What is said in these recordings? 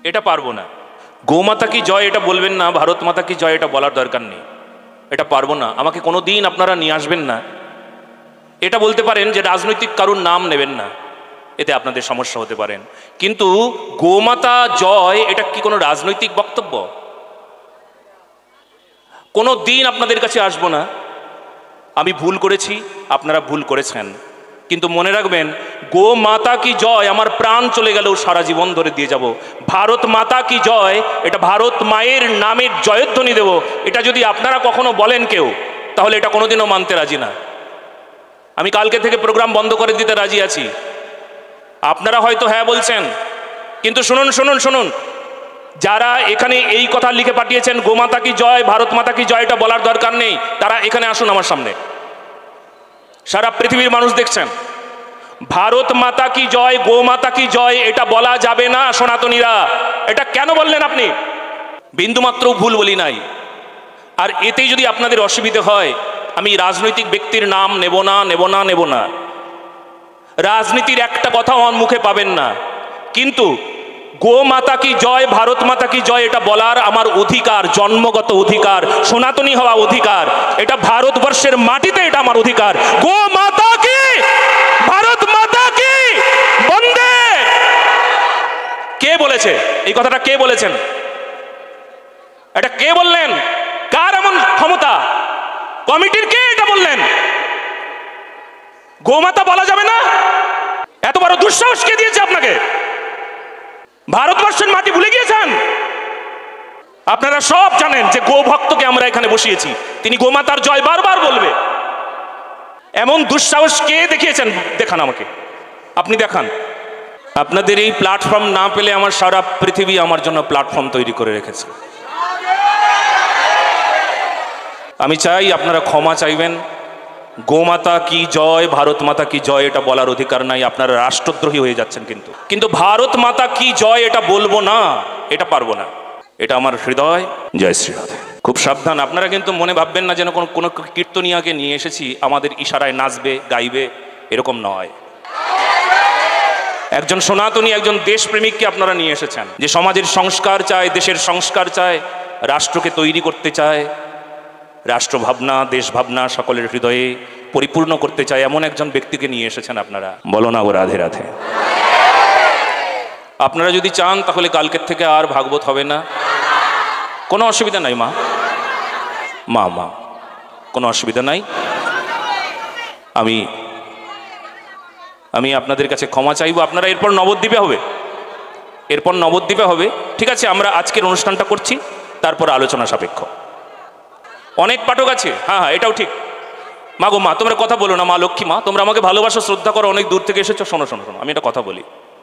এটা পারবো না। গোমাতা কি জয় এটা বলবেন না, ভারত মাতা কি জয় এটা বলার দরকার নেই, এটা পারবো না। আমাকে কোনো দিন আপনারা নিয়ে আসবেন না। এটা বলতে পারেন যে রাজনৈতিক কারুর নাম নেবেন না, এতে আপনাদের সমস্যা হতে পারেন, কিন্তু গোমাতা জয় এটা কি কোনো রাজনৈতিক বক্তব্য? কোনো দিন আপনাদের কাছে আসবো না। আমি ভুল করেছি, আপনারা ভুল করেছেন, কিন্তু মনে রাখবেন গো মাতা কি জয় আমার প্রাণ চলে গেলেও সারা জীবন ধরে দিয়ে যাব। ভারত মাতা কি জয় এটা ভারত মায়ের নামের জয়ধ্বনি দেব। এটা যদি আপনারা কখনো বলেন কেউ, তাহলে এটা কোনোদিনও মানতে রাজি না। আমি কালকে থেকে প্রোগ্রাম বন্ধ করে দিতে রাজি আছি। আপনারা হয়তো হ্যাঁ বলছেন, কিন্তু শুনুন শুনুন শুনুন, যারা এখানে এই কথা লিখে পাঠিয়েছেন গোমাতা কি জয় ভারত মাতা কি জয় এটা বলার দরকার নেই, তারা এখানে আসুন আমার সামনে। সারা পৃথিবীর মানুষ দেখছেন, ভারত মাতা কি জয় গোমাতা কি জয় এটা বলা যাবে না। সনাতনীরা এটা কেন বললেন আপনি? বিন্দুমাত্র ভুল বলি নাই। আর এতেই যদি আপনাদের অসুবিধে হয়, আমি রাজনৈতিক ব্যক্তির নাম নেব না নেব না নেব না, রাজনীতির একটা কথা আমার মুখে পাবেন না, কিন্তু গো মাতা কি জয় ভারত মাতা কি জয় এটা বলার আমার অধিকার, জন্মগত অধিকার, সনাতনী হওয়া অধিকার, এটা ভারতবর্ষের মাটিতে এটা আমার অধিকার। গো মাতা কি ভারত মাতা কি বন্দে। কে বলেছে এই কথাটা? কে বলেছেন এটা? কে বললেন? কার এমন ক্ষমতা? কমিটির কে এটা বললেন? গোমাতা বলা যাবে না? এত বড় দুঃসাহস কে দিয়েছে আপনাকে? ভারতবর্ষের মাটি ভুলে গিয়েছেন? আপনারা সব জানেন যে গো ভক্তকে আমরা এখানে বসিয়েছি, তিনি গোমাতার জয় বারবার বলবে। এমন দুঃসাহস কে দেখিয়েছেন? দেখান আমাকে, আপনি দেখান। আপনাদের এই প্ল্যাটফর্ম না পেলে আমার সারা পৃথিবী আমার জন্য প্ল্যাটফর্ম তৈরি করে রেখেছে। আমি চাই আপনারা ক্ষমা চাইবেন। গোমাতা কি জয় ভারত মাতা কি জয় এটা বলার অধিকার নাই, আপনারা রাষ্ট্রদ্রোহী হয়ে যাচ্ছেন। কিন্তু ভারত মাতা কি জয় এটা বলবো না, এটা পারবো না, এটা আমার হৃদয়। জয় শ্রী রাধে। খুব সাবধান, আপনারা কিন্তু মনে ভাববেন না যেন কোনো কীর্তনিয়াকে নিয়ে এসেছি আমাদের ইশারায় নাচবে গাইবে, এরকম নয়। একজন সনাতনী, একজন দেশপ্রেমিককে আপনারা নিয়ে এসেছেন, যে সমাজের সংস্কার চায়, দেশের সংস্কার চায়, রাষ্ট্রকে তৈরি করতে চায়, রাষ্ট্র ভাবনা দেশ ভাবনা সকলের হৃদয়ে পরিপূর্ণ করতে চায়, এমন একজন ব্যক্তিকে নিয়ে এসেছেন আপনারা। বলো না গো রাধে রাধে। আপনারা যদি চান তাহলে কালকের থেকে আর ভাগবত হবে না, কোনো অসুবিধা নাই। মা মা মা কোনো অসুবিধা নাই। আমি আপনাদের কাছে ক্ষমা চাইবো। আপনারা এরপর নবদ্বীপে হবে, এরপর নবদ্বীপে হবে, ঠিক আছে? আমরা আজকের অনুষ্ঠানটা করছি, তারপর আলোচনা সাপেক্ষ। অনেক পাঠক আছে, হ্যাঁ হ্যাঁ এটাও ঠিক। মা গো মা তোমরা কথা বলো না, মা লক্ষ্মী মা তোমরা আমাকে ভালোবাসো শ্রদ্ধা করো, অনেক দূর থেকে এসেছো। শোনো শোনো শোনো, আমি একটা কথা বলি,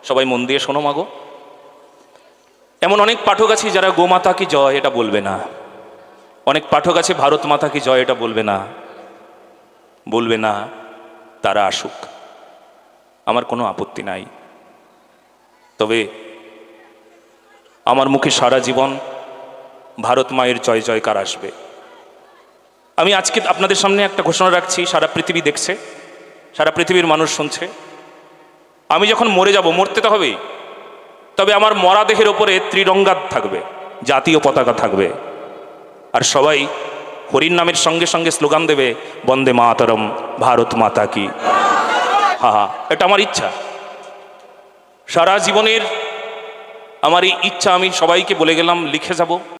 সবাই মন দিয়ে শোনো। মা গো, এমন অনেক পাঠক আছে যারা গোমাতা কি জয় এটা বলবে না, অনেক পাঠক আছে ভারত মাতা কি জয় এটা বলবে না। তারা আসুক, আমার কোনো আপত্তি নাই। তবে আমার মুখে সারা জীবন ভারত মায়ের জয় জয়কার আসবে। আমি আজকে আপনাদের সামনে একটা ঘোষণা রাখছি, সারা পৃথিবী দেখছে, সারা পৃথিবীর মানুষ শুনছে। আমি যখন মরে যাব, মরতে তো হবেই, তবে আমার মরা দেহের ওপরে ত্রিরঙ্গা থাকবে, জাতীয় পতাকা থাকবে, আর সবাই হরির নামের সঙ্গে সঙ্গে স্লোগান দেবে বন্দে মাতরম ভারত মাতা কি। হা হা, এটা আমার ইচ্ছা, সারা জীবনের আমার এই ইচ্ছা। আমি সবাইকে বলে গেলাম, লিখে যাব।